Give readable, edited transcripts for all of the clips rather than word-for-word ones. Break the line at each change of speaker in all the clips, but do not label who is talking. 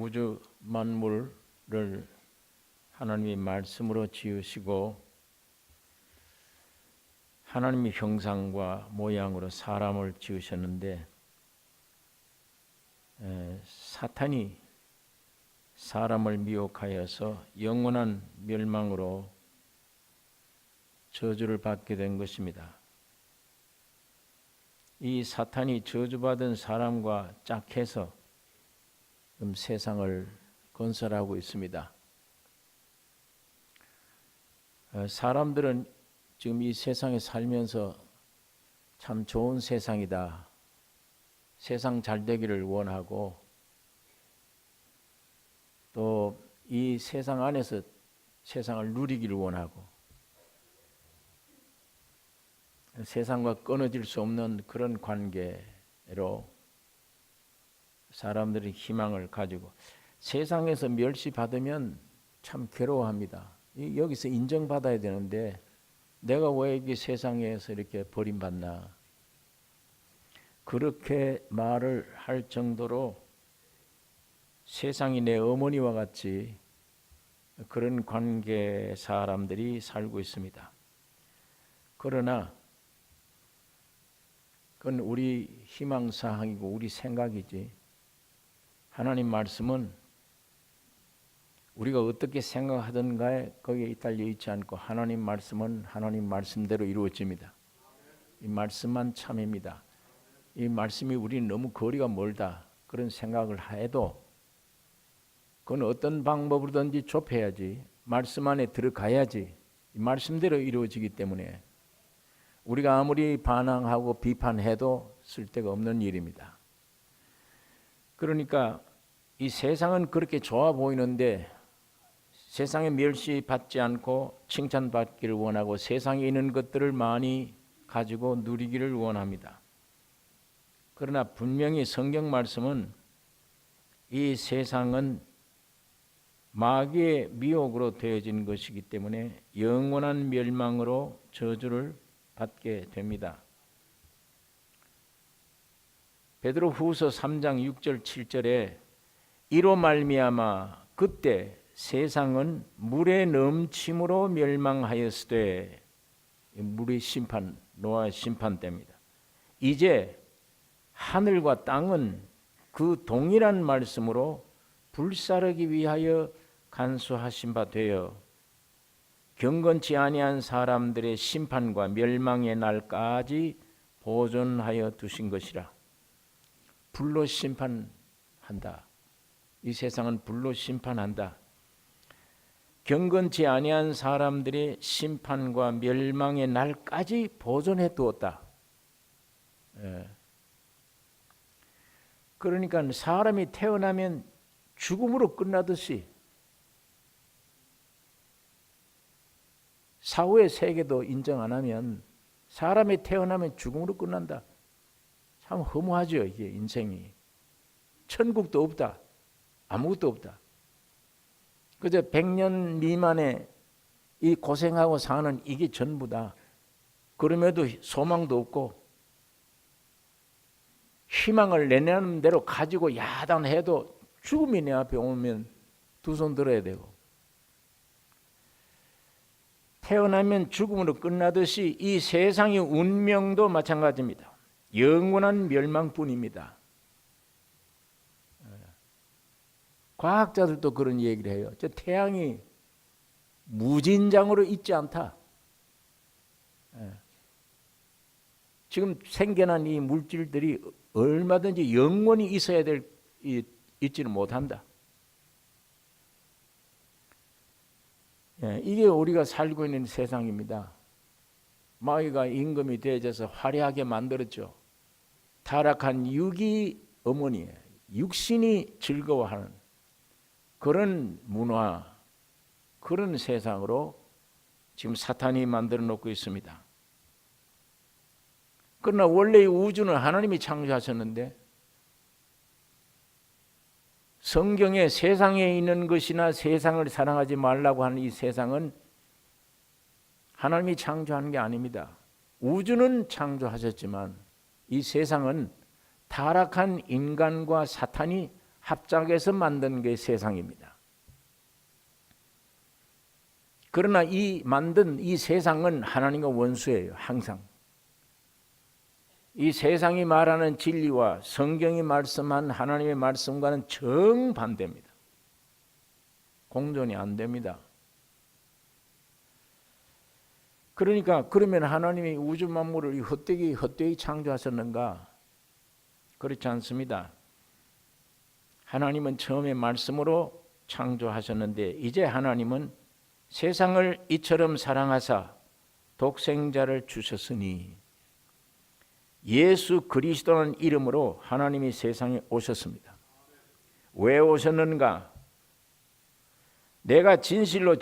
우주 만물을 하나님이 말씀으로 지으시고 하나님의 형상과 모양으로 사람을 지으셨는데 사탄이 사람을 미혹하여서 영원한 멸망으로 저주를 받게 된 것입니다. 이 사탄이 저주받은 사람과 짝해서 세상을 건설하고 있습니다. 사람들은 지금 이 세상에 살면서 참 좋은 세상이다, 세상 잘 되기를 원하고 또 이 세상 안에서 세상을 누리기를 원하고 세상과 끊어질 수 없는 그런 관계로 사람들이 희망을 가지고 세상에서 멸시받으면 참 괴로워합니다. 여기서 인정받아야 되는데 내가 왜 이 세상에서 이렇게 버림받나, 그렇게 말을 할 정도로 세상이 내 어머니와 같이 그런 관계 사람들이 살고 있습니다. 그러나 그건 우리 희망사항이고 우리 생각이지, 하나님 말씀은 우리가 어떻게 생각하든가에 거기에 달려 있지 않고 하나님 말씀은 하나님 말씀대로 이루어집니다. 이 말씀만 참입니다. 이 말씀이 우리는 너무 거리가 멀다 그런 생각을 해도 그건 어떤 방법으로든지 좁혀야지, 말씀 안에 들어가야지 이 말씀대로 이루어지기 때문에 우리가 아무리 반항하고 비판해도 쓸데가 없는 일입니다. 그러니까 이 세상은 그렇게 좋아 보이는데 세상에 멸시받지 않고 칭찬받기를 원하고 세상에 있는 것들을 많이 가지고 누리기를 원합니다. 그러나 분명히 성경 말씀은 이 세상은 마귀의 미혹으로 되어진 것이기 때문에 영원한 멸망으로 저주를 받게 됩니다. 베드로후서 3장 6절 7절에 이로 말미암아 그때 세상은 물의 넘침으로 멸망하였으되, 물의 심판, 노아의 심판 때입니다. 이제 하늘과 땅은 그 동일한 말씀으로 불사르기 위하여 간수하신 바 되어 경건치 아니한 사람들의 심판과 멸망의 날까지 보존하여 두신 것이라. 불로 심판한다. 이 세상은 불로 심판한다. 경건치 아니한 사람들의 심판과 멸망의 날까지 보존해 두었다. 그러니까 사람이 태어나면 죽음으로 끝나듯이 사후의 세계도 인정 안 하면 사람이 태어나면 죽음으로 끝난다. 참 허무하죠. 이게 인생이. 천국도 없다. 아무것도 없다. 그저 100년 미만의 이 고생하고 사는 이게 전부다. 그럼에도 소망도 없고 희망을 내는 대로 가지고 야단해도 죽음이 내 앞에 오면 두 손 들어야 되고, 태어나면 죽음으로 끝나듯이 이 세상의 운명도 마찬가지입니다. 영원한 멸망뿐입니다. 과학자들도 그런 얘기를 해요. 저 태양이 무진장으로 있지 않다. 지금 생겨난 이 물질들이 얼마든지 영원히 있어야 있지는 못한다. 이게 우리가 살고 있는 세상입니다. 마귀가 임금이 되어져서 화려하게 만들었죠. 타락한 육이 어머니예요. 육신이 즐거워하는 그런 문화, 그런 세상으로 지금 사탄이 만들어 놓고 있습니다. 그러나 원래 우주는 하나님이 창조하셨는데, 성경에 세상에 있는 것이나 세상을 사랑하지 말라고 하는 이 세상은 하나님이 창조하는 게 아닙니다. 우주는 창조하셨지만 이 세상은 타락한 인간과 사탄이 합작해서 만든 게 세상입니다. 그러나 이 만든 이 세상은 하나님과 원수예요. 항상. 이 세상이 말하는 진리와 성경이 말씀한 하나님의 말씀과는 정반대입니다. 공존이 안 됩니다. 그러니까 그러면 하나님이 우주 만물을 헛되이 창조하셨는가? 그렇지 않습니다. 하나님은 처음에 말씀으로 창조하셨는데 이제 하나님은 세상을 이처럼 사랑하사 독생자를 주셨으니 예수 그리스도라는 이름으로 하나님이 세상에 오셨습니다. 왜 오셨는가? 내가 진실로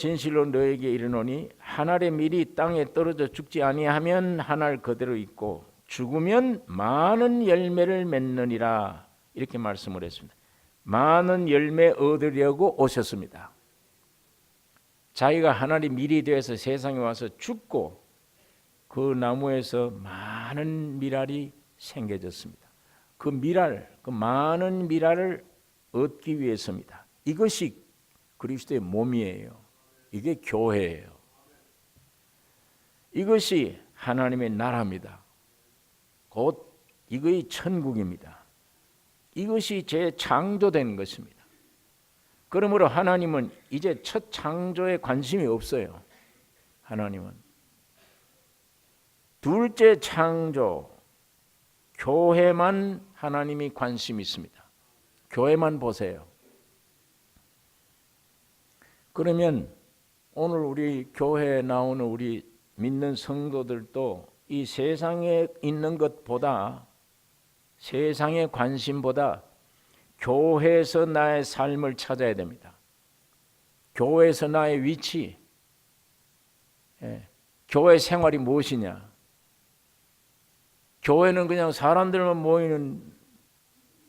너에게 이르노니 한 알의 밀이 땅에 떨어져 죽지 아니하면 한 알 그대로 있고 죽으면 많은 열매를 맺느니라. 이렇게 말씀을 했습니다. 많은 열매 얻으려고 오셨습니다. 자기가 한 알의 밀이 되어서 세상에 와서 죽고 그 나무에서 많은 밀알이 생겨졌습니다. 그 많은 밀알을 얻기 위해서입니다. 이것이 그리스도의 몸이에요. 이게 교회예요. 이것이 하나님의 나라입니다. 곧 이것이 천국입니다. 이것이 재창조된 것입니다. 그러므로 하나님은 이제 첫 창조에 관심이 없어요. 하나님은 둘째 창조 교회만 하나님이 관심이 있습니다. 교회만 보세요. 그러면 오늘 우리 교회에 나오는 우리 믿는 성도들도 이 세상에 있는 것보다 세상의 관심보다 교회에서 나의 삶을 찾아야 됩니다. 교회에서 나의 위치, 교회 생활이 무엇이냐? 교회는 그냥 사람들만 모이는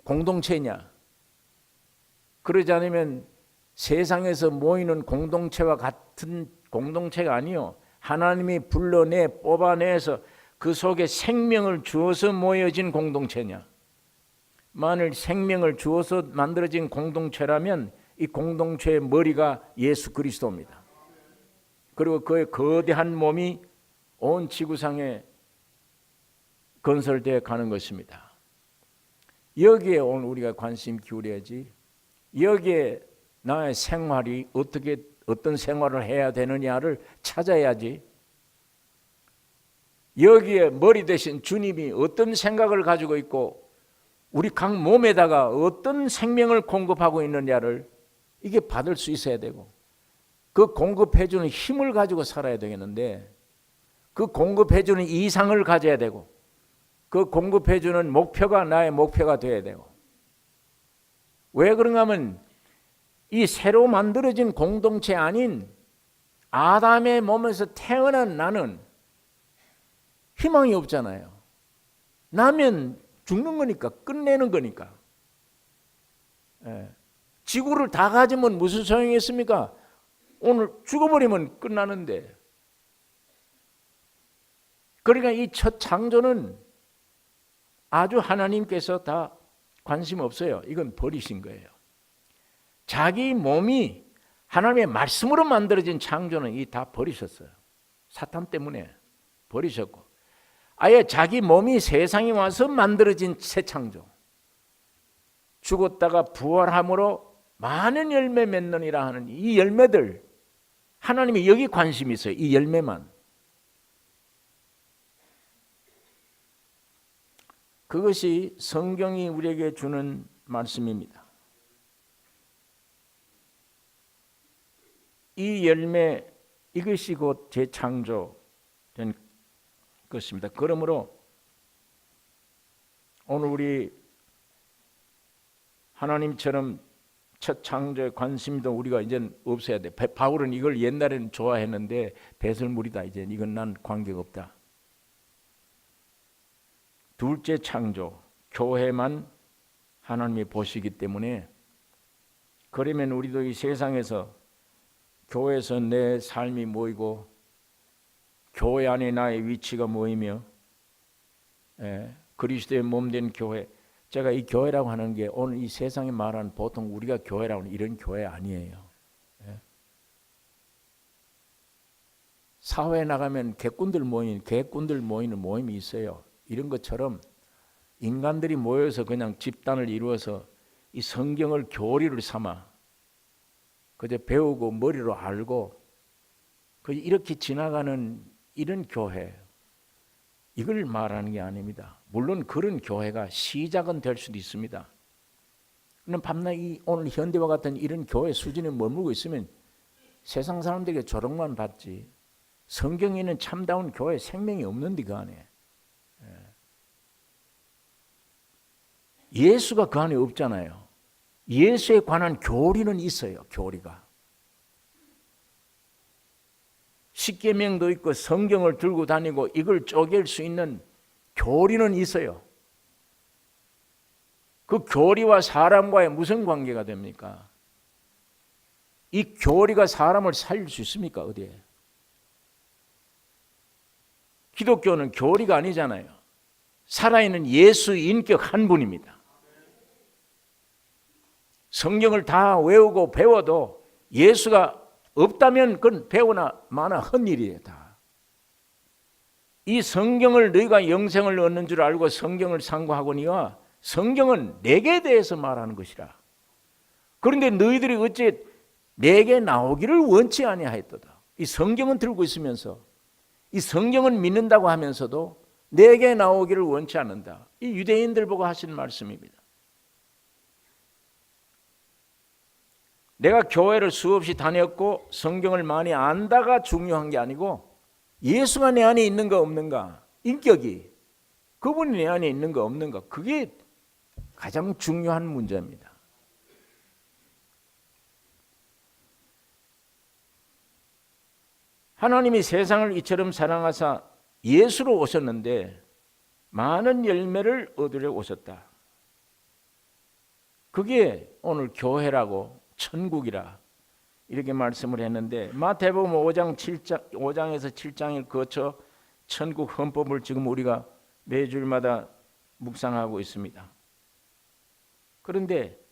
공동체냐? 그러지 않으면 세상에서 모이는 공동체와 같은 공동체가 아니요. 하나님이 불러내 뽑아내서 그 속에 생명을 주어서 모여진 공동체냐? 만일 생명을 주어서 만들어진 공동체라면 이 공동체의 머리가 예수 그리스도입니다. 그리고 그의 거대한 몸이 온 지구상에 건설되어 가는 것입니다. 여기에 오늘 우리가 관심 기울여야지. 여기에 나의 생활이 어떤 생활을 해야 되느냐를 찾아야지. 여기에 머리 대신 주님이 어떤 생각을 가지고 있고 우리 각 몸에다가 어떤 생명을 공급하고 있느냐를 이게 받을 수 있어야 되고 그 공급해주는 힘을 가지고 살아야 되겠는데 그 공급해주는 이상을 가져야 되고 그 공급해주는 목표가 나의 목표가 되어야 되고 왜 그런가 하면 이 새로 만들어진 공동체 아닌 아담의 몸에서 태어난 나는 희망이 없잖아요. 나면 죽는 거니까 끝내는 거니까. 지구를 다 가지면 무슨 소용이 있습니까? 오늘 죽어버리면 끝나는데. 그러니까 이 첫 창조는 아주 하나님께서 다 관심 없어요. 이건 버리신 거예요. 자기 몸이 하나님의 말씀으로 만들어진 창조는 이 다 버리셨어요. 사탄 때문에 버리셨고 아예 자기 몸이 세상에 와서 만들어진 새 창조. 죽었다가 부활함으로 많은 열매 맺느니라 하는 이 열매들 하나님이 여기 관심이 있어요. 이 열매만. 그것이 성경이 우리에게 주는 말씀입니다. 이 열매 이것이 곧 재창조된 것입니다. 그러므로 오늘 우리 하나님처럼 첫 창조에 관심도 우리가 이제 없어야 돼. 바울은 이걸 옛날에는 좋아했는데 배설물이다. 이제 이건 난 관계가 없다. 둘째 창조 교회만 하나님이 보시기 때문에 그러면 우리도 이 세상에서 교회에서 내 삶이 모이고 교회 안에 나의 위치가 모이며 그리스도의 몸된 교회 제가 이 교회라고 하는 게 오늘 이 세상에 말하는 보통 우리가 교회라고 하는 이런 교회 아니에요. 예? 사회에 나가면 개꾼들 모이는 모임이 있어요. 이런 것처럼 인간들이 모여서 그냥 집단을 이루어서 이 성경을 교리를 삼아 그저 배우고 머리로 알고 이렇게 지나가는 이런 교회, 이걸 말하는 게 아닙니다. 물론 그런 교회가 시작은 될 수도 있습니다. 그럼 밤낮 오늘 현대와 같은 이런 교회 수준에 머물고 있으면 세상 사람들에게 조롱만 받지, 성경에 있는 참다운 교회 생명이 없는데 그 안에. 예수가 그 안에 없잖아요. 예수에 관한 교리는 있어요. 교리가. 십계명도 있고 성경을 들고 다니고 이걸 쪼갤 수 있는 교리는 있어요. 그 교리와 사람과의 무슨 관계가 됩니까? 이 교리가 사람을 살릴 수 있습니까? 어디에? 기독교는 교리가 아니잖아요. 살아있는 예수 인격 한 분입니다. 성경을 다 외우고 배워도 예수가 없다면 그건 배우나 마나 헛일이에요. 다. 이 성경을 너희가 영생을 얻는 줄 알고 성경을 상고하거니와 성경은 내게 대해서 말하는 것이라. 그런데 너희들이 어째 내게 나오기를 원치 아니하였도다. 이 성경은 들고 있으면서 이 성경은 믿는다고 하면서도 내게 나오기를 원치 않는다. 이 유대인들 보고 하신 말씀입니다. 내가 교회를 수없이 다녔고 성경을 많이 안다가 중요한 게 아니고 예수가 내 안에 있는가 없는가, 인격이 그분이 내 안에 있는가 없는가, 그게 가장 중요한 문제입니다. 하나님이 세상을 이처럼 사랑하사 예수로 오셨는데 많은 열매를 얻으려 오셨다. 그게 오늘 교회라고 천국이라 이렇게 말씀을 했는데 마태복음 5장에서 7장을 거쳐 천국 헌법을 지금 우리가 매주일마다 묵상하고 있습니다. 그런데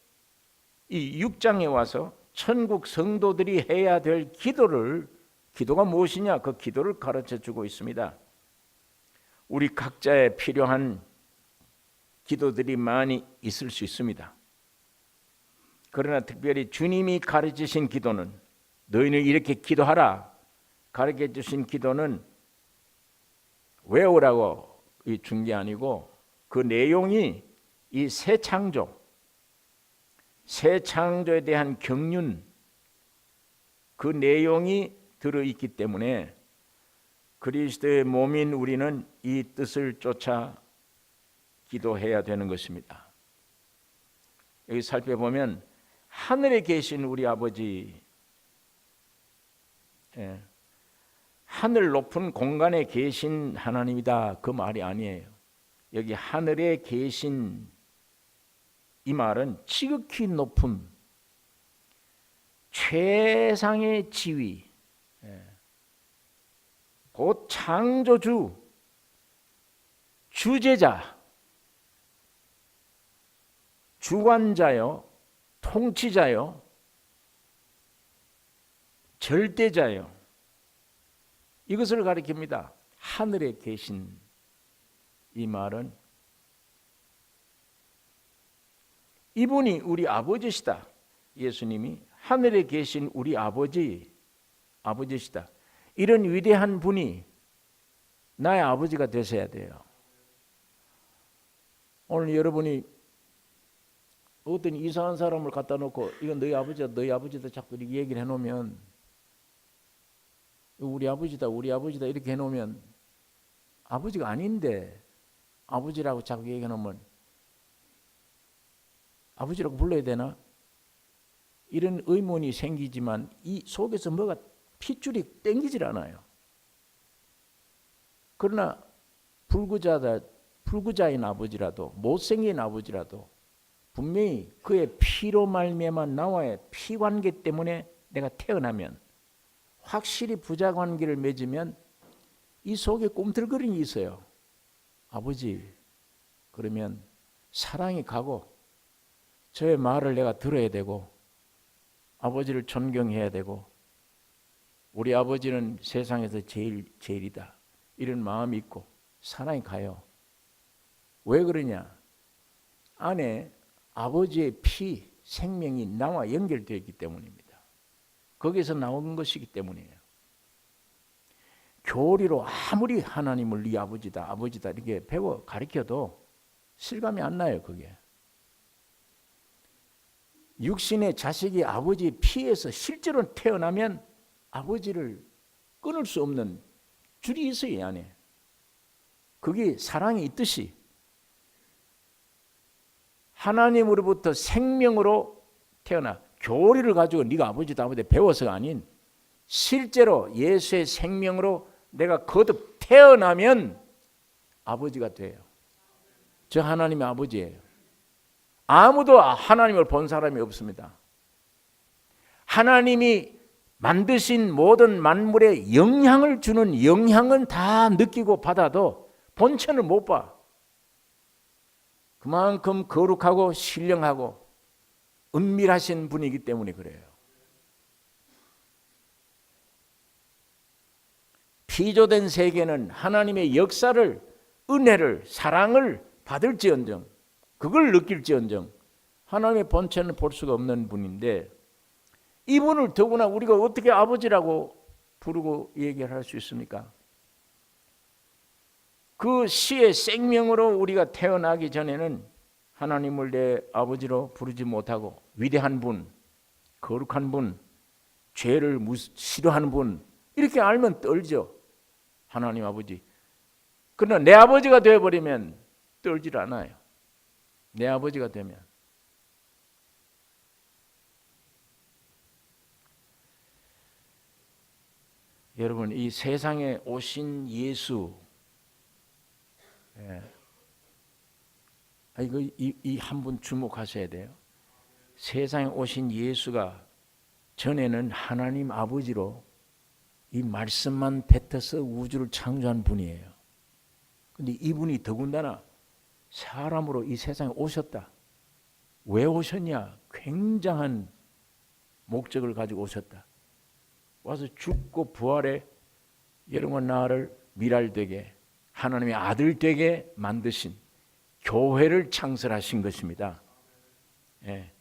이 6장에 와서 천국 성도들이 해야 될 기도가 무엇이냐, 그 기도를 가르쳐 주고 있습니다. 우리 각자에 필요한 기도들이 많이 있을 수 있습니다. 그러나 특별히 주님이 가르치신 기도는, 너희는 이렇게 기도하라 가르쳐 주신 기도는 외우라고 준 게 아니고 그 내용이 이 새 창조에 대한 경륜, 그 내용이 들어있기 때문에 그리스도의 몸인 우리는 이 뜻을 쫓아 기도해야 되는 것입니다. 여기 살펴보면 하늘에 계신 우리 아버지, 하늘 높은 공간에 계신 하나님이다, 그 말이 아니에요. 여기 하늘에 계신 이 말은 지극히 높은 최상의 지위, 곧 창조주, 주제자, 주관자요, 통치자요, 절대자요, 이것을 가리킵니다. 하늘에 계신 이 말은 이분이 우리 아버지시다. 예수님이 하늘에 계신 우리 아버지시다. 이런 위대한 분이 나의 아버지가 되셔야 돼요. 오늘 여러분이 어떤 이상한 사람을 갖다 놓고 이건 너희 아버지다 자꾸 이렇게 얘기를 해놓으면, 우리 아버지다 이렇게 해놓으면 아버지가 아닌데 아버지라고 자꾸 얘기해놓으면 아버지라고 불러야 되나? 이런 의문이 생기지만 이 속에서 뭐가 핏줄이 땡기질 않아요. 그러나 불구자인 아버지라도, 못생긴 아버지라도 분명히 그의 피로 말미암아 나와의 피관계 때문에 내가 태어나면, 확실히 부자관계를 맺으면 이 속에 꿈틀거림이 있어요. 아버지, 그러면 사랑이 가고 저의 말을 내가 들어야 되고 아버지를 존경해야 되고 우리 아버지는 세상에서 제일이다. 이런 마음이 있고 사랑이 가요. 왜 그러냐? 안에 아버지의 피, 생명이 나와 연결되어 있기 때문입니다. 거기서 나온 것이기 때문이에요. 교리로 아무리 하나님을 네 아버지다, 아버지다 이렇게 배워 가르쳐도 실감이 안 나요. 그게. 육신의 자식이 아버지의 피에서 실제로 태어나면 아버지를 끊을 수 없는 줄이 있어요. 이 안에. 그게 사랑이 있듯이 하나님으로부터 생명으로 태어나 교리를 가지고 네가 아버지다 아버지다 배워서가 아닌 실제로 예수의 생명으로 내가 거듭 태어나면 아버지가 돼요. 저 하나님의 아버지예요. 아무도 하나님을 본 사람이 없습니다. 하나님이 만드신 모든 만물에 영향을 주는 영향은 다 느끼고 받아도 본체를 못 봐. 그만큼 거룩하고 신령하고 은밀하신 분이기 때문에 그래요. 피조된 세계는 하나님의 역사를, 은혜를, 사랑을 받을지언정, 그걸 느낄지언정 하나님의 본체는 볼 수가 없는 분인데 이분을 더구나 우리가 어떻게 아버지라고 부르고 얘기를 할 수 있습니까? 그 시의 생명으로 우리가 태어나기 전에는 하나님을 내 아버지로 부르지 못하고 위대한 분, 거룩한 분, 죄를 싫어하는 분 이렇게 알면 떨죠. 하나님 아버지. 그러나 내 아버지가 되어버리면 떨질 않아요. 내 아버지가 되면. 여러분 이 세상에 오신 예수 이거 이 한 분 주목하셔야 돼요. 세상에 오신 예수가 전에는 하나님 아버지로 이 말씀만 뱉어서 우주를 창조한 분이에요. 근데 이분이 더군다나 사람으로 이 세상에 오셨다. 왜 오셨냐? 굉장한 목적을 가지고 오셨다. 와서 죽고 부활해 여러분과 나를 미랄되게 하나님의 아들 되게 만드신 교회를 창설하신 것입니다. 예.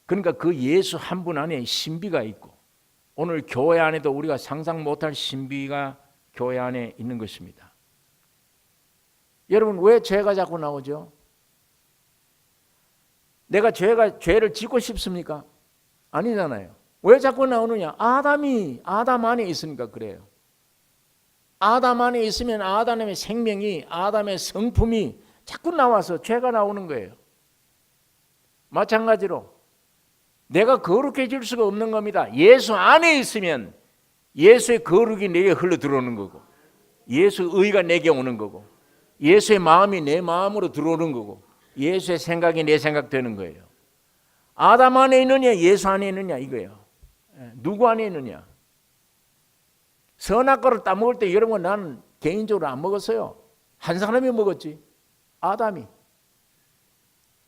그러니까 그 예수 한 분 안에 신비가 있고 오늘 교회 안에도 우리가 상상 못할 신비가 교회 안에 있는 것입니다. 여러분 왜 죄가 자꾸 나오죠? 내가 죄를 짓고 싶습니까? 아니잖아요. 왜 자꾸 나오느냐? 아담 안에 있으니까 그래요. 아담 안에 있으면 아담의 생명이 아담의 성품이 자꾸 나와서 죄가 나오는 거예요. 마찬가지로 내가 거룩해질 수가 없는 겁니다. 예수 안에 있으면 예수의 거룩이 내게 흘러 들어오는 거고 예수의 의가 내게 오는 거고 예수의 마음이 내 마음으로 들어오는 거고 예수의 생각이 내 생각 되는 거예요. 아담 안에 있느냐 예수 안에 있느냐 이거예요. 누구 안에 있느냐. 선악과를 따먹을 때 여러분 나는 개인적으로 안 먹었어요. 한 사람이 먹었지. 아담이.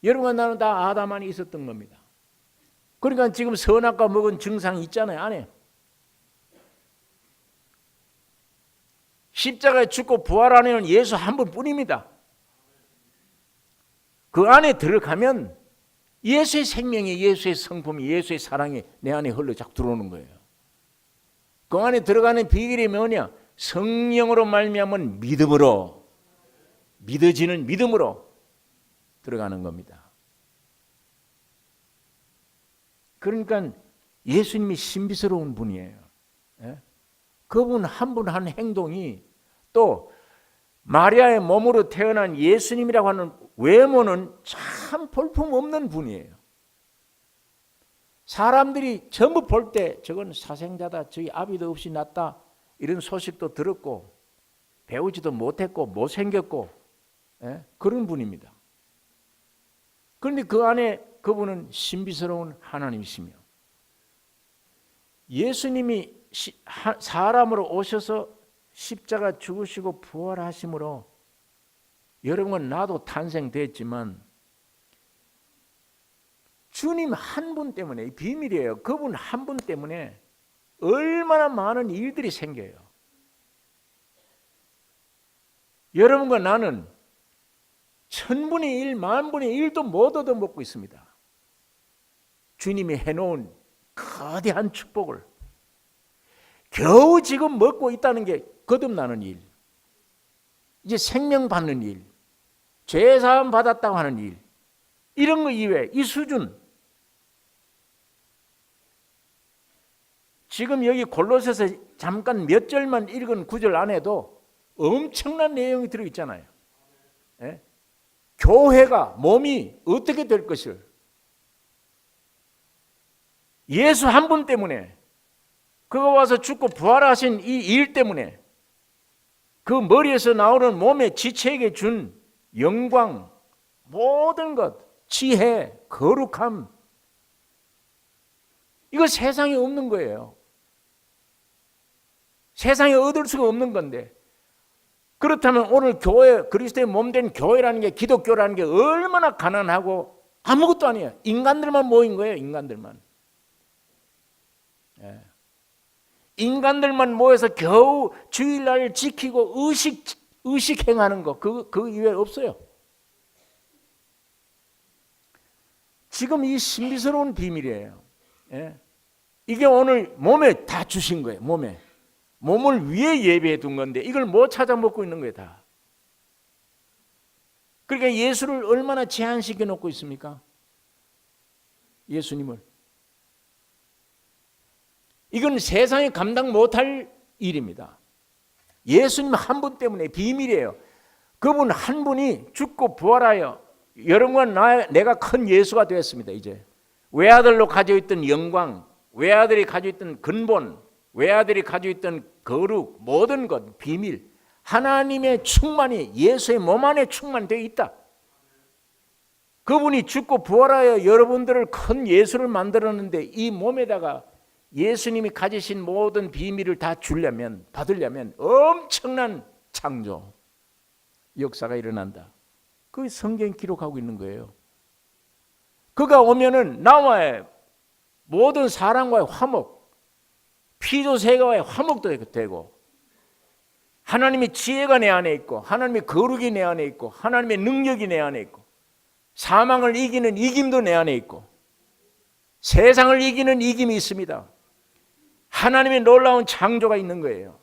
여러분과 나는 다 아담 안에 있었던 겁니다. 그러니까 지금 선악과 먹은 증상이 있잖아요. 안에. 십자가에 죽고 부활 안에는 예수 한 분뿐입니다. 그 안에 들어가면 예수의 생명이 예수의 성품이 예수의 사랑이 내 안에 흘러 자꾸 들어오는 거예요. 그 안에 들어가는 비결이 뭐냐? 성령으로 말미암은 믿음으로 믿어지는 믿음으로 들어가는 겁니다. 그러니까 예수님이 신비스러운 분이에요. 그분 한 분 한 행동이 또 마리아의 몸으로 태어난 예수님이라고 하는 외모는 참 볼품없는 분이에요. 사람들이 전부 볼 때 저건 사생자다, 저기 아비도 없이 낳았다 이런 소식도 들었고 배우지도 못했고 못생겼고 그런 분입니다. 그런데 그 안에 그분은 신비스러운 하나님이시며 예수님이 사람으로 오셔서 십자가 죽으시고 부활하심으로 여러분, 나도 탄생됐지만 주님 한 분 때문에, 이 비밀이에요. 그분 한 분 때문에 얼마나 많은 일들이 생겨요. 여러분과 나는 천분의 일, 만분의 일도 못 얻어먹고 있습니다. 주님이 해놓은 거대한 축복을 겨우 지금 먹고 있다는 게 거듭나는 일, 이제 생명 받는 일, 죄사함 받았다고 하는 일, 이런 거 이외에 이 수준, 지금 여기 골로새서 잠깐 몇 절만 읽은 구절 안에도 엄청난 내용이 들어있잖아요. 예? 교회가, 몸이 어떻게 될 것을 예수 한 분 때문에, 그거 와서 죽고 부활하신 이 일 때문에, 그 머리에서 나오는 몸의 지체에게 준 영광, 모든 것, 지혜, 거룩함, 이거 세상에 없는 거예요. 세상에 얻을 수가 없는 건데, 그렇다면 오늘 교회, 그리스도의 몸된 교회라는 게, 기독교라는 게 얼마나 가난하고 아무것도 아니에요. 인간들만 모인 거예요. 인간들만. 예. 인간들만 모여서 겨우 주일날 지키고 의식 행하는 거, 그 이외에 없어요. 지금 이 신비스러운 비밀이에요. 예. 이게 오늘 몸에 다 주신 거예요. 몸을 위에 예배해 둔 건데 이걸 못 찾아 먹고 있는 거예요. 다. 그러니까 예수를 얼마나 제한시켜 놓고 있습니까? 예수님을. 이건 세상이 감당 못할 일입니다. 예수님 한 분 때문에 비밀이에요. 그분 한 분이 죽고 부활하여 여러분과 내가 큰 예수가 되었습니다. 이제 외아들로 가지고 있던 영광, 외아들이 가지고 있던 근본, 외아들이 가지고 있던 거룩, 모든 것, 비밀, 하나님의 충만이 예수의 몸 안에 충만되어 있다. 그분이 죽고 부활하여 여러분들을 큰 예수를 만들었는데 이 몸에다가 예수님이 가지신 모든 비밀을 다 주려면, 받으려면 엄청난 창조, 역사가 일어난다. 그게 성경이 기록하고 있는 거예요. 그가 오면은 나와의 모든 사람과의 화목, 피조세계와의 화목도 되고, 하나님의 지혜가 내 안에 있고, 하나님의 거룩이 내 안에 있고, 하나님의 능력이 내 안에 있고, 사망을 이기는 이김도 내 안에 있고, 세상을 이기는 이김이 있습니다. 하나님의 놀라운 창조가 있는 거예요.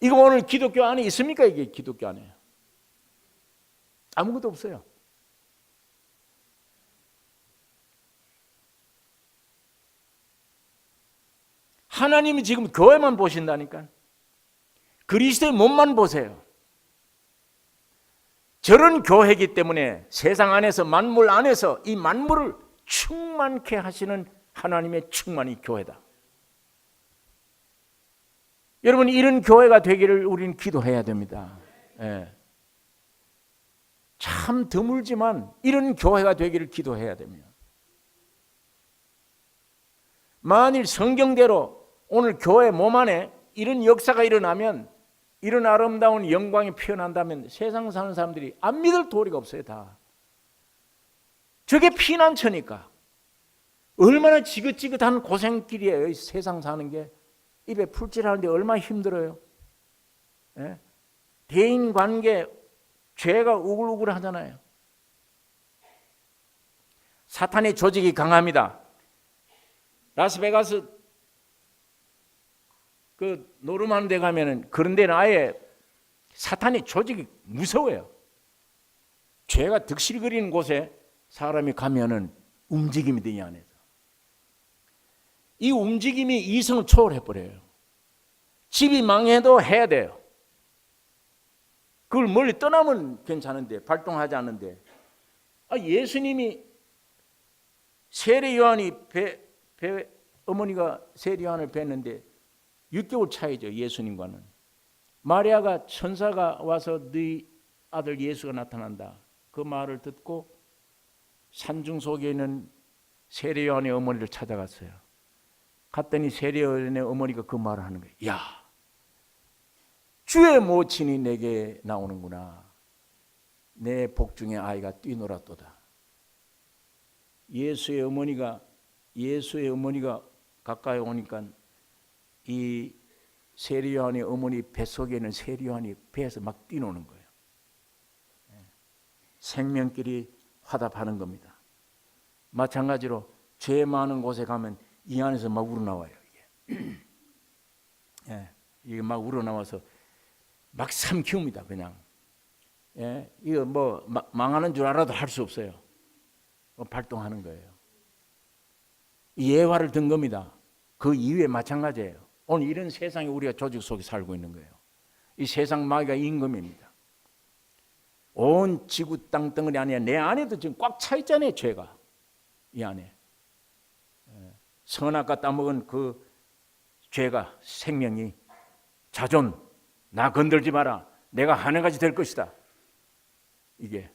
이거 오늘 기독교 안에 있습니까? 이게 기독교 안에 아무것도 없어요. 하나님이 지금 교회만 보신다니까. 그리스도의 몸만 보세요. 저런 교회이기 때문에 세상 안에서, 만물 안에서 이 만물을 충만케 하시는 하나님의 충만이 교회다. 여러분, 이런 교회가 되기를 우리는 기도해야 됩니다. 예. 참 드물지만 이런 교회가 되기를 기도해야 됩니다. 만일 성경대로 오늘 교회 몸 안에 이런 역사가 일어나면, 이런 아름다운 영광이 피어난다면 세상 사는 사람들이 안 믿을 도리가 없어요. 다. 저게 피난처니까. 얼마나 지긋지긋한 고생길이에요. 세상 사는 게. 입에 풀칠하는데 얼마나 힘들어요. 예? 대인관계, 죄가 우글우글 하잖아요. 사탄의 조직이 강합니다. 라스베가스 그 노름하는 데 가면은 그런 데는 아예 사탄의 조직이 무서워요. 죄가 득실거리는 곳에 사람이 가면은 움직임이 되냐 안에서. 이 움직임이 이성을 초월해버려요. 집이 망해도 해야 돼요. 그걸 멀리 떠나면 괜찮은데, 발동하지 않는데. 예수님이 세례 요한이 어머니가 세례 요한을 뵀는데 6개월 차이죠. 예수님과는. 마리아가 천사가 와서 네 아들 예수가 나타난다. 그 말을 듣고 산중 속에 있는 세례 요한의 어머니를 찾아갔어요. 갔더니 세례 요한의 어머니가 그 말을 하는 거예요. 야, 주의 모친이 내게 나오는구나. 내 복중에 아이가 뛰놀았도다. 예수의 어머니가 가까이 오니까 이 세리요한의 어머니 뱃속에 있는 세리요한이 배에서 막 뛰노는 거예요. 생명끼리 화답하는 겁니다. 마찬가지로 죄 많은 곳에 가면 이 안에서 막 우러나와요. 이게 막 우러나와서 막 삼키웁니다. 그냥 이거 뭐 망하는 줄 알아도 할 수 없어요. 발동하는 거예요. 예화를 든 겁니다. 그 이후에 마찬가지예요. 오늘 이런 세상에 우리가 조직 속에 살고 있는 거예요. 이 세상 마귀가 임금입니다. 온 지구 땅덩어리 안에 내 안에도 지금 꽉 차 있잖아요. 죄가 이 안에 선악과 따먹은 그 죄가 생명이 자존 나 건들지 마라. 내가 하늘같이 될 것이다. 이게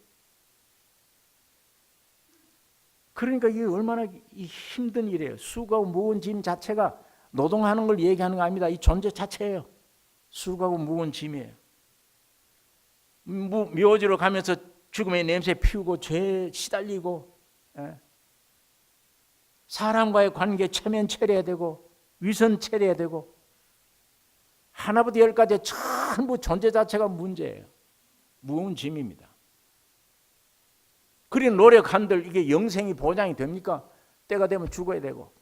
그러니까 이게 얼마나 힘든 일이에요. 수고하고 무거운 짐 자체가 노동하는 걸 얘기하는 거 아닙니다. 이 존재 자체예요. 수고하고 무거운 짐이에요. 묘지로 가면서 죽음의 냄새 피우고 죄에 시달리고 사람과의 관계 체면 차려야 되고 위선 차려야 되고 하나부터 열까지 전부 존재 자체가 문제예요. 무거운 짐입니다. 그리 노력한들 이게 영생이 보장이 됩니까? 때가 되면 죽어야 되고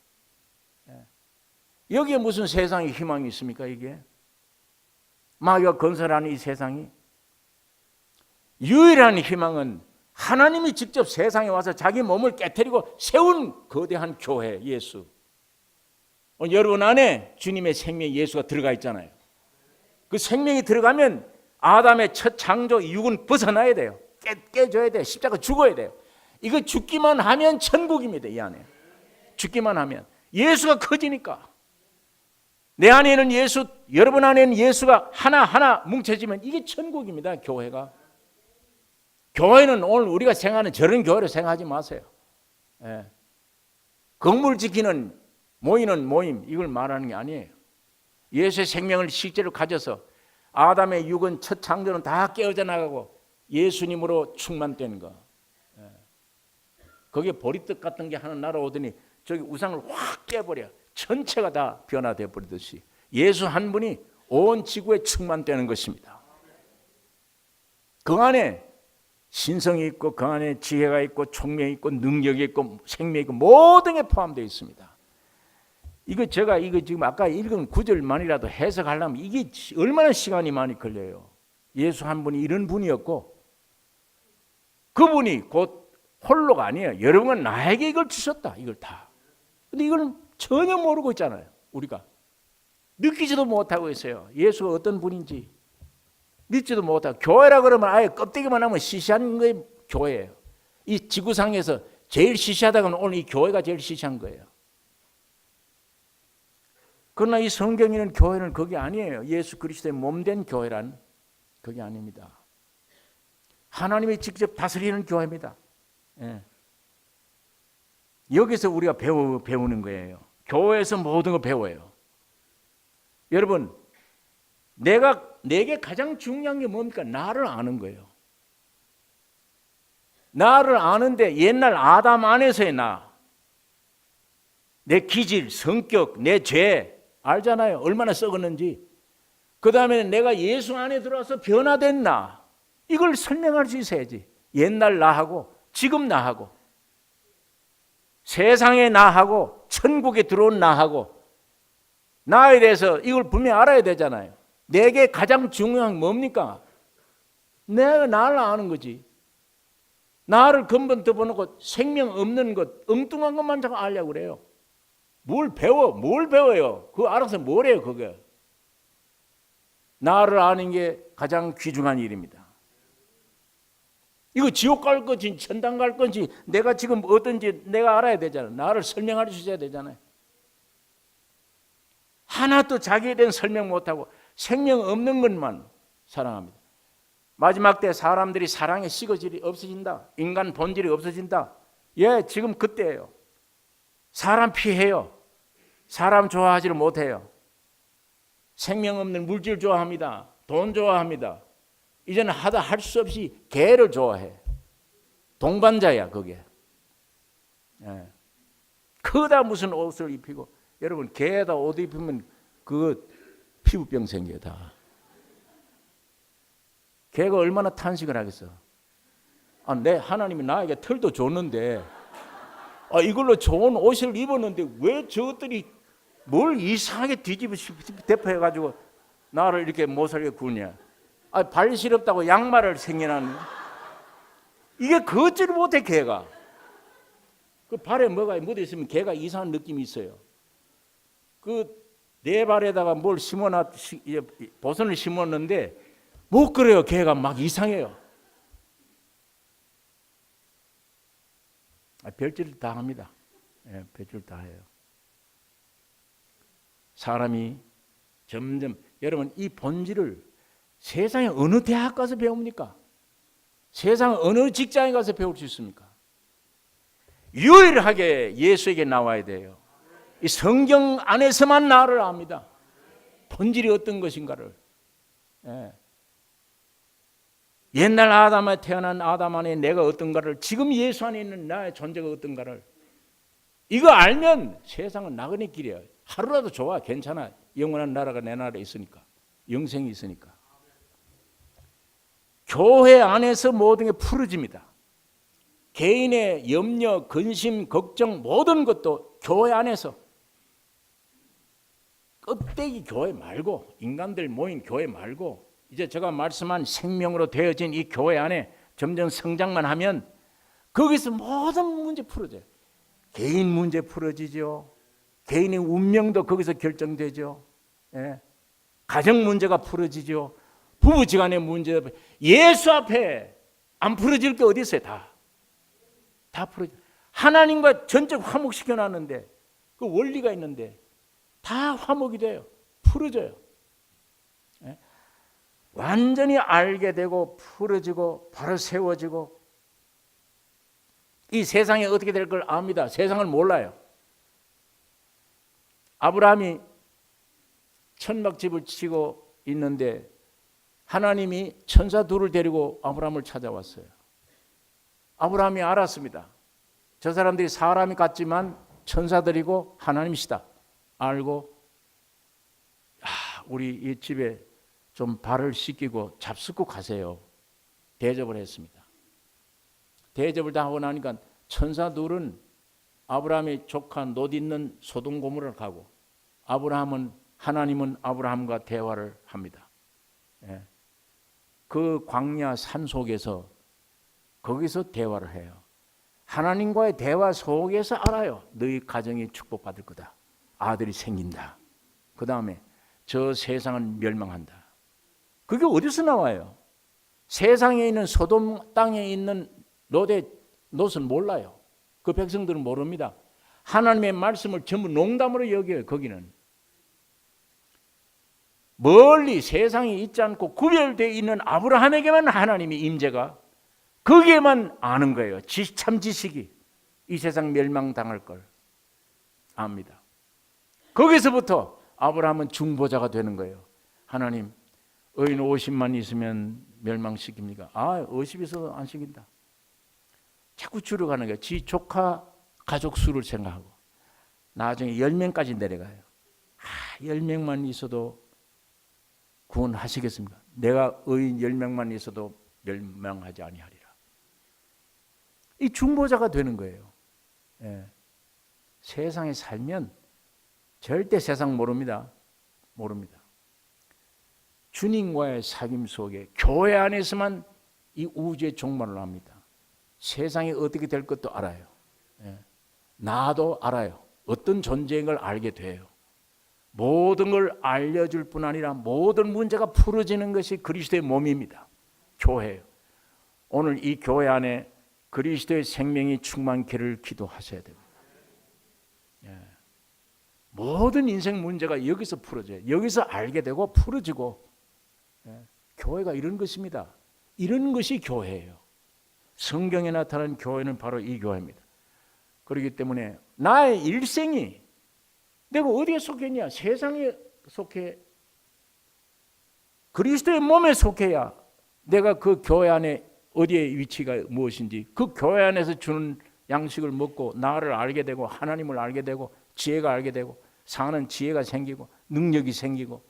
여기에 무슨 세상에 희망이 있습니까? 이게 마귀가 건설하는 이 세상이 유일한 희망은 하나님이 직접 세상에 와서 자기 몸을 깨트리고 세운 거대한 교회 예수. 여러분 안에 주님의 생명 예수가 들어가 있잖아요. 그 생명이 들어가면 아담의 첫 창조 육은 벗어나야 돼요. 깨져야 돼요. 십자가 죽어야 돼요. 이거 죽기만 하면 천국입니다. 이 안에 죽기만 하면 예수가 커지니까 내 안에는 예수, 여러분 안에는 예수가 하나하나 뭉쳐지면 이게 천국입니다. 교회가. 교회는 오늘 우리가 생각하는 저런 교회로 생각하지 마세요. 건물 지키는 모이는 모임 이걸 말하는 게 아니에요. 예수의 생명을 실제로 가져서 아담의 육은 첫 창조는 다 깨어져 나가고 예수님으로 충만된 거. 거기에 보리떡 같은 게 하나 날아오더니 저기 우상을 확 깨버려. 전체가 다 변화되어 버리듯이 예수 한 분이 온 지구에 충만되는 것입니다. 그 안에 신성이 있고 그 안에 지혜가 있고 총명이 있고 능력이 있고 생명이 있고 모든 게 포함되어 있습니다. 이거 지금 아까 읽은 구절만이라도 해석하려면 이게 얼마나 시간이 많이 걸려요. 예수 한 분이 이런 분이었고 그분이 곧 홀로가 아니에요. 여러분은 나에게 이걸 주셨다. 이걸 다. 근데 이걸 전혀 모르고 있잖아요. 우리가 느끼지도 못하고 있어요. 예수가 어떤 분인지 믿지도 못하고 교회라 그러면 아예 껍데기만 하면 시시한 게 교회예요. 이 지구상에서 제일 시시하다고는 오늘 이 교회가 제일 시시한 거예요. 그러나 이 성경에는 교회는 그게 아니에요. 예수 그리스도의 몸된 교회란 그게 아닙니다. 하나님이 직접 다스리는 교회입니다. 여기서 우리가 배우는 거예요. 교회에서 모든 걸 배워요. 여러분, 내게 가장 중요한 게 뭡니까? 나를 아는 거예요. 나를 아는데 옛날 아담 안에서의 나, 내 기질, 성격, 내 죄 알잖아요. 얼마나 썩었는지. 그 다음에 내가 예수 안에 들어와서 변화된 나, 이걸 설명할 수 있어야지. 옛날 나하고 지금 나하고 세상의 나하고 천국에 들어온 나하고 나에 대해서 이걸 분명히 알아야 되잖아요. 내게 가장 중요한 게 뭡니까? 내가 나를 아는 거지. 나를 근본 덮어놓고 생명 없는 것, 엉뚱한 것만 자꾸 알려고 그래요. 뭘 배워요? 그거 알아서 뭘 해요, 그게? 나를 아는 게 가장 귀중한 일입니다. 이거 지옥 갈 건지 천당 갈 건지 내가 지금 어떤지 내가 알아야 되잖아요. 나를 설명할 수 있어야 되잖아요. 하나도 자기에 대한 설명 못하고 생명 없는 것만 사랑합니다. 마지막 때 사람들이 사랑의 시거질이 없어진다. 인간 본질이 없어진다. 예, 지금 그때예요. 사람 피해요. 사람 좋아하지를 못해요. 생명 없는 물질 좋아합니다. 돈 좋아합니다. 이제는 하다 할 수 없이 개를 좋아해. 동반자야 그게. 예. 그다 무슨 옷을 입히고, 여러분 개에다 옷 입히면 그 피부병 생겨요 다. 개가 얼마나 탄식을 하겠어. 내 하나님이 나에게 털도 줬는데 이걸로 좋은 옷을 입었는데 왜 저것들이 뭘 이상하게 뒤집어 대표해가지고 나를 이렇게 못 살게 구냐. 발 시렵다고 양말을 생겨나는, 이게 걷지를 못해 개가. 그 발에 뭐가 묻어 있으면 개가 이상한 느낌이 있어요. 그 내 발에다가 뭘 심어놨, 보선을 심었는데 못 그래요. 개가 막 이상해요. 별짓을 다 합니다. 예, 별짓을 다 해요. 사람이 점점, 여러분 이 본질을 세상에 어느 대학 가서 배웁니까? 세상 어느 직장에 가서 배울 수 있습니까? 유일하게 예수에게 나와야 돼요. 이 성경 안에서만 나를 압니다. 본질이 어떤 것인가를. 예. 옛날 아담에 태어난 아담 안에 내가 어떤가를, 지금 예수 안에 있는 나의 존재가 어떤가를, 이거 알면 세상은 나그네 길이에요. 하루라도 좋아, 괜찮아. 영원한 나라가 내 나라에 있으니까, 영생이 있으니까. 교회 안에서 모든 게 풀어집니다. 개인의 염려, 근심, 걱정 모든 것도 교회 안에서, 껍데기 교회 말고, 인간들 모인 교회 말고, 이제 제가 말씀한 생명으로 되어진 이 교회 안에 점점 성장만 하면 거기서 모든 문제 풀어져요. 개인 문제 풀어지죠. 개인의 운명도 거기서 결정되죠. 예. 가정 문제가 풀어지죠. 부부지간의 문제, 예수 앞에 안 풀어질 게 어디 있어요? 다 풀어져. 하나님과 전적 화목시켜 놨는데, 그 원리가 있는데 다 화목이 돼요. 풀어져요. 예? 완전히 알게 되고 풀어지고 바로 세워지고, 이 세상이 어떻게 될 걸 압니다. 세상을 몰라요. 아브라함이 천막집을 치고 있는데 하나님이 천사 둘을 데리고 아브라함을 찾아왔어요. 아브라함이 알았습니다. 저 사람들이 사람이 같지만 천사들이고 하나님이시다 알고, 우리 이 집에 좀 발을 씻기고 잡숫고 가세요. 대접을 했습니다. 대접을 다 하고 나니까 천사 둘은 아브라함의 조카 놋 있는 소돔 고모를 가고, 하나님은 아브라함과 대화를 합니다. 예. 그 광야 산 속에서 거기서 대화를 해요. 하나님과의 대화 속에서 알아요. 너희 가정이 축복받을 거다. 아들이 생긴다. 그 다음에 저 세상은 멸망한다. 그게 어디서 나와요? 세상에 있는 소돔 땅에 있는 롯은 몰라요. 그 백성들은 모릅니다. 하나님의 말씀을 전부 농담으로 여겨요. 거기는 멀리 세상에 있지 않고 구별되어 있는 아브라함에게만 하나님의 임재가, 거기에만 아는 거예요. 참 지식이 이 세상 멸망당할 걸 압니다. 거기서부터 아브라함은 중보자가 되는 거예요. 하나님, 의인 50만 있으면 멸망시킵니까? 50 있어도 안 시킨다. 자꾸 줄여가는 거예요. 지 조카 가족 수를 생각하고 나중에 10명까지 내려가요. 10명만 있어도 구원하시겠습니까? 내가 의인 10명만 있어도 멸망하지 아니하리라. 이 중보자가 되는 거예요. 예. 세상에 살면 절대 세상 모릅니다. 주님과의 사귐 속에 교회 안에서만 이 우주의 종말을 합니다. 세상이 어떻게 될 것도 알아요. 예. 나도 알아요. 어떤 존재인 걸 알게 돼요. 모든 걸 알려줄 뿐 아니라 모든 문제가 풀어지는 것이 그리스도의 몸입니다. 교회예요. 오늘 이 교회 안에 그리스도의 생명이 충만케를 기도하셔야 됩니다. 예. 모든 인생 문제가 여기서 풀어져요. 여기서 알게 되고 풀어지고. 예. 교회가 이런 것입니다. 이런 것이 교회예요. 성경에 나타난 교회는 바로 이 교회입니다. 그렇기 때문에 나의 일생이 내가 어디에 속했냐? 세상에 속해, 그리스도의 몸에 속해야 내가 그 교회 안에 어디에 위치가 무엇인지 그 교회 안에서 주는 양식을 먹고 나를 알게 되고 하나님을 알게 되고 지혜가 알게 되고 사는 지혜가 생기고 능력이 생기고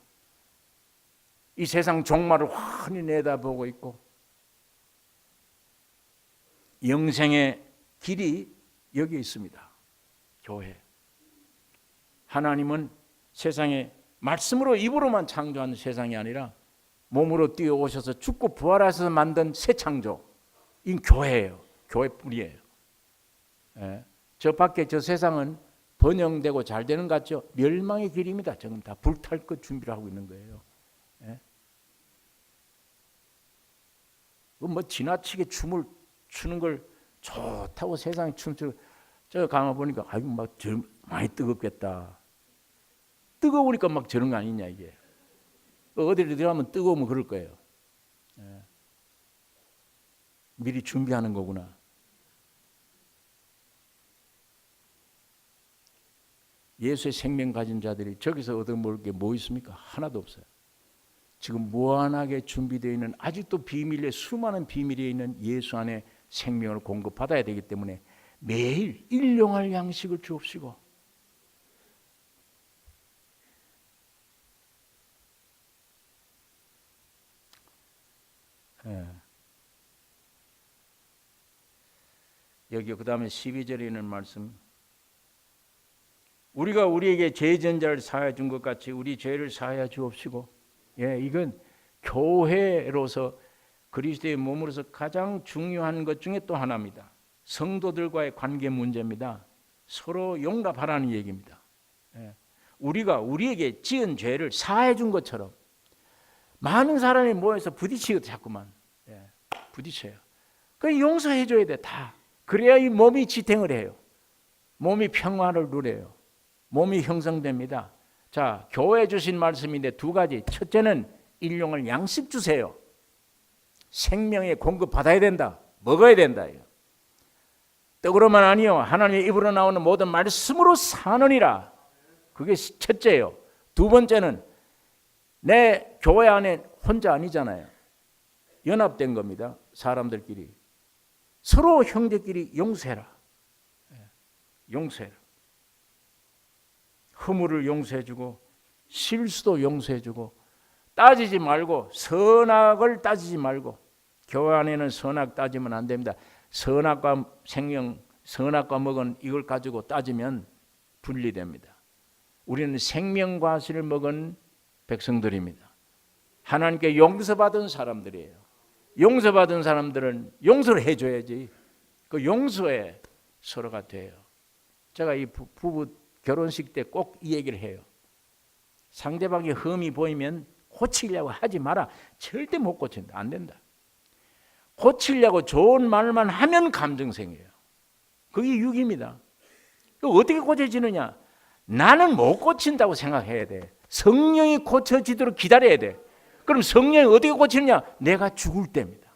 이 세상 종말을 환히 내다보고 있고 영생의 길이 여기 있습니다. 교회. 하나님은 세상에 말씀으로 입으로만 창조한 세상이 아니라 몸으로 뛰어오셔서 죽고 부활하셔서 만든 새 창조. 이 교회예요. 교회뿐이에요. 예. 저 밖에 저 세상은 번영되고 잘 되는 것 같죠? 멸망의 길입니다. 지금 다 불탈 것 준비를 하고 있는 거예요. 예. 뭐 지나치게 춤을 추는 걸 좋다고 세상에 춤추고 저 가만 보니까 아이고 막 많이 뜨겁겠다. 뜨거우니까 막 저런 거 아니냐 이게. 어디를 들어가면 뜨거우면 그럴 거예요. 예. 미리 준비하는 거구나. 예수의 생명 가진 자들이 저기서 얻어먹을 게 뭐 있습니까? 하나도 없어요. 지금 무한하게 준비되어 있는 아직도 비밀에 수많은 비밀이 있는 예수 안에 생명을 공급받아야 되기 때문에 매일 일용할 양식을 주옵시고 예. 여기 그 다음에 12절에 있는 말씀 우리가 우리에게 죄전자를 사하여 준 것 같이 우리 죄를 사하여 주옵시고 예, 이건 교회로서 그리스도의 몸으로서 가장 중요한 것 중에 또 하나입니다. 성도들과의 관계 문제입니다. 서로 용납하라는 얘기입니다. 예. 우리가 우리에게 지은 죄를 사해 준 것처럼 많은 사람이 모여서 부딪히고 자꾸만 예, 부딪혀요. 그 용서해 줘야 돼 다. 그래야 이 몸이 지탱을 해요. 몸이 평화를 누려요. 몸이 형성됩니다. 자, 교회 주신 말씀인데 두 가지. 첫째는 일용할 양식 주세요. 생명의 공급 받아야 된다. 먹어야 된다. 떡으로만 아니요. 하나님의 입으로 나오는 모든 말씀으로 사느니라. 그게 첫째예요. 두 번째는 내 교회 안에 혼자 아니잖아요. 연합된 겁니다. 사람들끼리. 서로 형제끼리 용서해라. 용서해라. 허물을 용서해주고 실수도 용서해주고 따지지 말고 선악을 따지지 말고 교회 안에는 선악 따지면 안 됩니다. 선악과 생명, 선악과 먹은 이걸 가지고 따지면 분리됩니다. 우리는 생명과실을 먹은 백성들입니다. 하나님께 용서받은 사람들이에요. 용서받은 사람들은 용서를 해줘야지. 그 용서에 서로가 돼요. 제가 이 부부 결혼식 때 꼭 이 얘기를 해요. 상대방이 흠이 보이면 고치려고 하지 마라. 절대 못 고친다. 안 된다. 고치려고 좋은 말만 하면 감정 생겨요. 그게 육입니다. 어떻게 고쳐지느냐? 나는 못 고친다고 생각해야 돼. 성령이 고쳐지도록 기다려야 돼. 그럼 성령이 어떻게 고치느냐? 내가 죽을 때입니다.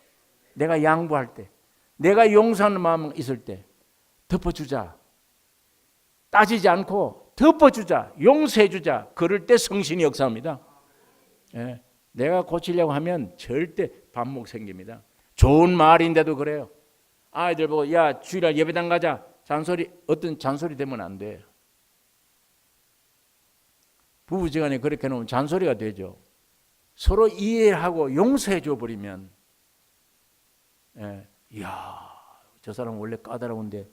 내가 양보할 때, 내가 용서하는 마음 있을 때 덮어주자. 따지지 않고 덮어주자. 용서해주자. 그럴 때 성신이 역사합니다. 예, 내가 고치려고 하면 절대 반목 생깁니다. 좋은 말인데도 그래요. 아이들 보고 야 주일날 예배당 가자. 잔소리 어떤 잔소리 되면 안 돼요. 부부지간에 그렇게 놓으면 잔소리가 되죠. 서로 이해하고 용서해 줘 버리면 이야 저 사람 원래 까다로운데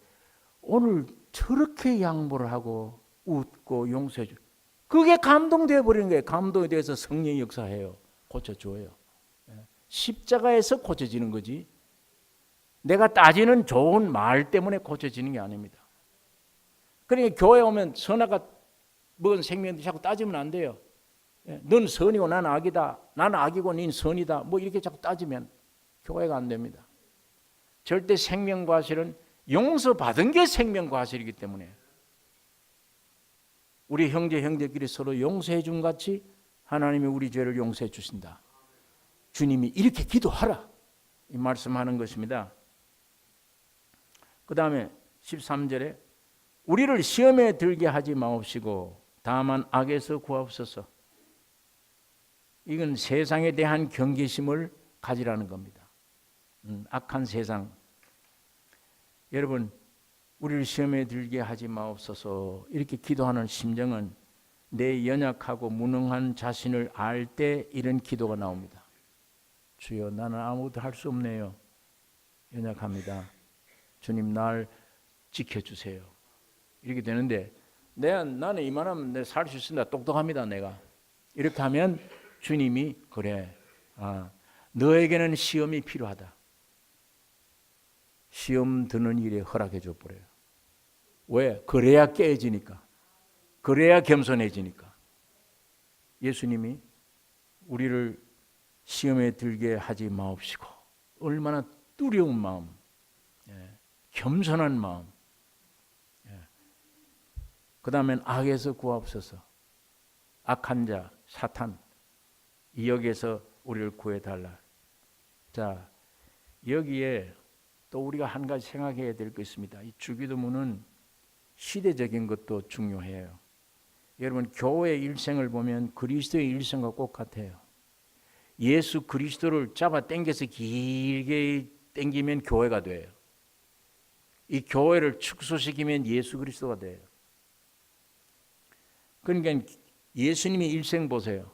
오늘 저렇게 양보를 하고 웃고 용서해 줘. 그게 감동되어 버리는 거예요. 감동에 대해서 성령이 역사해요. 고쳐줘요. 십자가에서 고쳐지는 거지 내가 따지는 좋은 말 때문에 고쳐지는 게 아닙니다. 그러니까 교회 오면 선악과 먹은 생명들 자꾸 따지면 안 돼요. 넌 선이고 난 악이다. 난 악이고 넌 선이다. 뭐 이렇게 자꾸 따지면 교회가 안 됩니다. 절대 생명과실은 용서받은 게 생명과실이기 때문에 우리 형제끼리 서로 용서해 준 같이 하나님이 우리 죄를 용서해 주신다. 주님이 이렇게 기도하라. 이 말씀하는 것입니다. 그 다음에 13절에 우리를 시험에 들게 하지 마옵시고 다만 악에서 구하옵소서. 이건 세상에 대한 경계심을 가지라는 겁니다. 악한 세상. 여러분, 우리를 시험에 들게 하지 마옵소서. 이렇게 기도하는 심정은 내 연약하고 무능한 자신을 알 때 이런 기도가 나옵니다. 주여, 나는 아무것도 할 수 없네요. 연약합니다. 주님, 날 지켜주세요. 이렇게 되는데 나는 이만하면 내 살 수 있습니다. 똑똑합니다. 내가. 이렇게 하면 주님이 그래, 너에게는 시험이 필요하다. 시험 드는 일에 허락해 줘 버려요. 왜? 그래야 깨어지니까. 그래야 겸손해지니까. 예수님이 우리를 시험에 들게 하지 마옵시고, 얼마나 두려운 마음, 겸손한 마음. 그 다음엔 악에서 구하옵소서. 악한 자, 사탄, 이 역에서 우리를 구해달라. 자, 여기에 또 우리가 한 가지 생각해야 될 것 있습니다. 이 주기도문은 시대적인 것도 중요해요. 여러분, 교회 일생을 보면 그리스도의 일생과 똑같아요. 예수 그리스도를 잡아 당겨서 길게 당기면 교회가 돼요. 이 교회를 축소시키면 예수 그리스도가 돼요. 그러니까 예수님의 일생 보세요.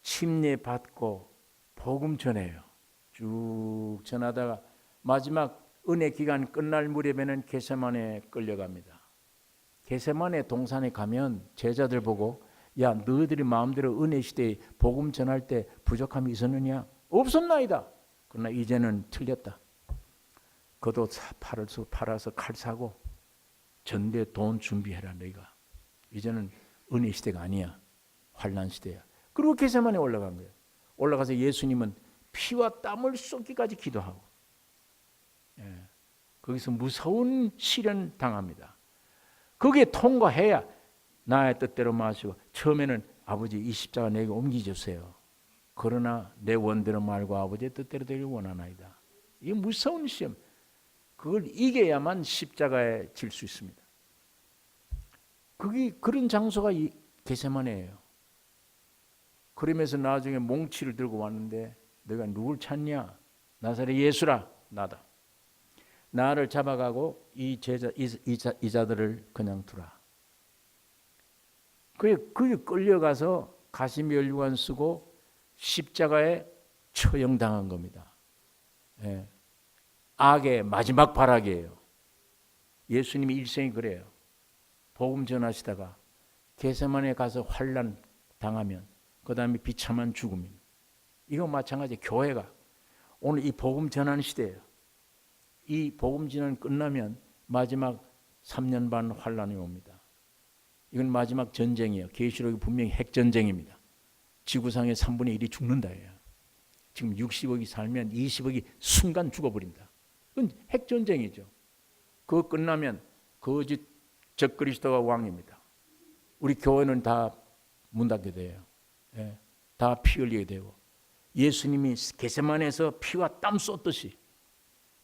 침례 받고 복음 전해요. 쭉 전하다가 마지막 은혜 기간 끝날 무렵에는 겟세마네에 끌려갑니다. 겟세마네 동산에 가면 제자들 보고, 야, 너희들이 마음대로 은혜 시대에 복음 전할 때 부족함이 있었느냐? 없었나이다. 그러나 이제는 틀렸다. 그도 팔아서 칼 사고 전대 돈 준비해라. 너희가 이제는 은혜 시대가 아니야. 환난 시대야. 그리고 겟세마네에 올라간 거예요. 올라가서 예수님은 피와 땀을 쏟기까지 기도하고, 거기서 무서운 시련 당합니다. 거기에 통과해야 나의 뜻대로 마시고, 처음에는 아버지 이 십자가 내게 옮기주세요. 그러나 내 원대로 말고 아버지의 뜻대로 되길 원하나이다. 이 무서운 시험. 그걸 이겨야만 십자가에 질 수 있습니다. 그런 장소가 이 겟세마네예요. 그러면서 나중에 몽치를 들고 왔는데, 너가 누굴 찾냐? 나사렛 예수라. 나다. 나를 잡아가고 이 자들을 그냥 두라. 그게 끌려가서 가시면류관 쓰고 십자가에 처형당한 겁니다. 악의 마지막 발악이에요. 예수님이 일생이 그래요. 복음 전하시다가 겟세마네에 가서 환난 당하면 그 다음에 비참한 죽음입니다. 이거 마찬가지. 교회가 오늘 이 복음 전하는 시대예요. 이 복음 전환 끝나면 마지막 3년 반 환란이 옵니다. 이건 마지막 전쟁이에요. 계시록이 분명히 핵전쟁입니다. 지구상의 3분의 1이 죽는다예요. 지금 60억이 살면 20억이 순간 죽어버린다. 그건 핵전쟁이죠. 그거 끝나면 거짓 적그리스도가 왕입니다. 우리 교회는 다 문 닫게 돼요. 다 피 흘리게 되고, 예수님이 겟세마네에서 피와 땀 쏟듯이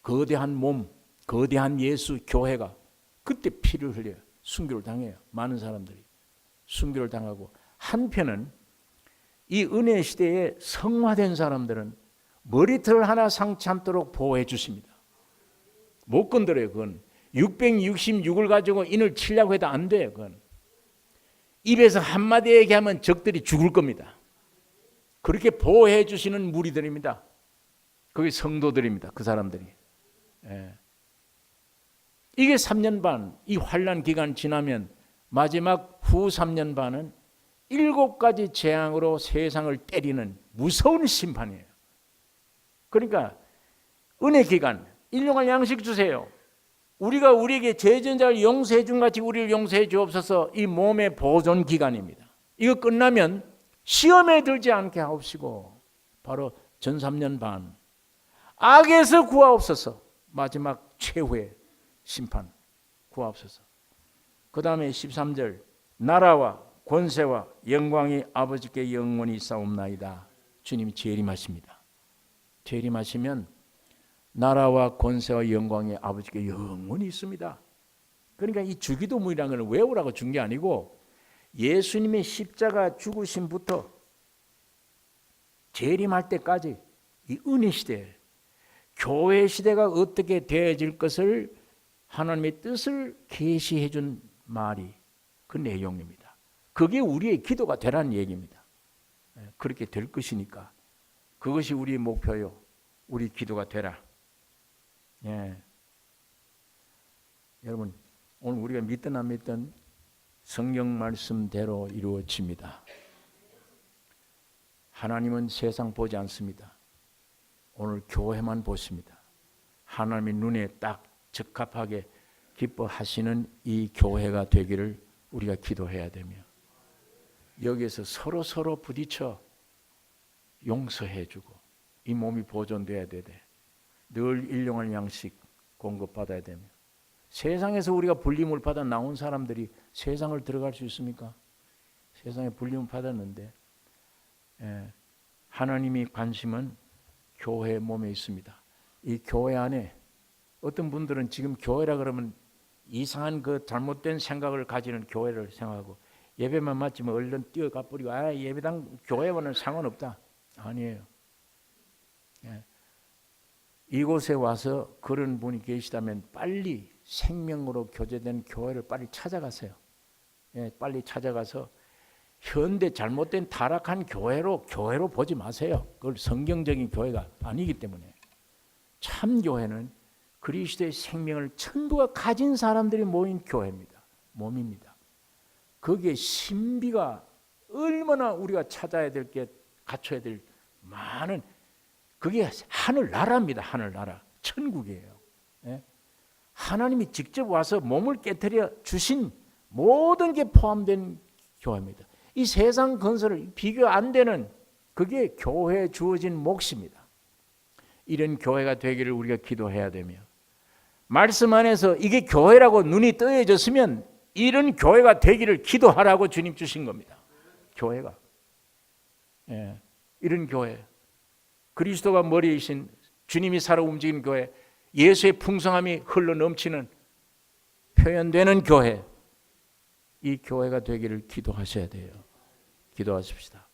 거대한 몸, 거대한 예수 교회가 그때 피를 흘려요. 순교를 당해요. 많은 사람들이 순교를 당하고, 한편은 이 은혜 시대에 성화된 사람들은 머리털 하나 상치 않도록 보호해 주십니다. 못 건드려요. 그건 666을 가지고 인을 치려고 해도 안 돼요. 그건 입에서 한마디 얘기하면 적들이 죽을 겁니다. 그렇게 보호해 주시는 무리들입니다. 그게 성도들입니다. 그 사람들이. 이게 3년 반, 이 환난 기간 지나면 마지막 후 3년 반은 7가지 재앙으로 세상을 때리는 무서운 심판이에요. 그러니까 은혜 기간, 일용할 양식 주세요. 우리가 우리에게 죄전자를 용서해 준 같이 우리를 용서해 주옵소서. 이 몸의 보존 기간입니다. 이거 끝나면 시험에 들지 않게 하옵시고, 바로 전 3년 반 악에서 구하옵소서. 마지막 최후의 심판 구하옵소서. 그 다음에 13절, 나라와 권세와 영광이 아버지께 영원히 있사옵나이다. 주님이 재림하십니다. 재림하시면 나라와 권세와 영광이 아버지께 영원히 있습니다. 그러니까 이 주기도문이라는 걸 외우라고 준 게 아니고, 예수님의 십자가 죽으심부터 재림할 때까지 이 은혜 시대, 교회 시대가 어떻게 되어질 것을 하나님의 뜻을 계시해 준 말이 그 내용입니다. 그게 우리의 기도가 되라는 얘기입니다. 그렇게 될 것이니까 그것이 우리의 목표요. 우리 기도가 되라. 예. 여러분, 오늘 우리가 믿든 안 믿든 성경 말씀대로 이루어집니다. 하나님은 세상 보지 않습니다. 오늘 교회만 보십니다. 하나님의 눈에 딱 적합하게 기뻐하시는 이 교회가 되기를 우리가 기도해야 되며, 여기에서 서로 부딪혀 용서해주고 이 몸이 보존돼야 되되 늘 일용할 양식 공급받아야 되며, 세상에서 우리가 불림을 받아 나온 사람들이 세상을 들어갈 수 있습니까? 세상에 불림을 받았는데 하나님이 관심은 교회 몸에 있습니다. 이 교회 안에 어떤 분들은 지금 교회라 그러면 이상한 그 잘못된 생각을 가지는 교회를 생각하고 예배만 마치면 얼른 뛰어가 버리고 예배당 교회와는 상관없다. 아니에요. 이곳에 와서 그런 분이 계시다면 빨리 생명으로 교제된 교회를 빨리 찾아가세요. 빨리 찾아가서 현대 잘못된 타락한 교회로 보지 마세요. 그걸 성경적인 교회가 아니기 때문에. 참 교회는 그리스도의 생명을 천부가 가진 사람들이 모인 교회입니다. 몸입니다. 거기에 신비가 얼마나 우리가 찾아야 될 게 갖춰야 될 많은, 그게 하늘나라입니다. 하늘나라. 천국이에요. 하나님이 직접 와서 몸을 깨뜨려 주신 모든 게 포함된 교회입니다. 이 세상 건설을 비교 안 되는 그게 교회에 주어진 몫입니다. 이런 교회가 되기를 우리가 기도해야 되며, 말씀 안에서 이게 교회라고 눈이 뜨여졌으면 이런 교회가 되기를 기도하라고 주님 주신 겁니다. 교회가. 이런 교회, 그리스도가 머리이신 주님이 살아 움직이는 교회, 예수의 풍성함이 흘러 넘치는 표현되는 교회, 이 교회가 되기를 기도하셔야 돼요. 기도하십시다.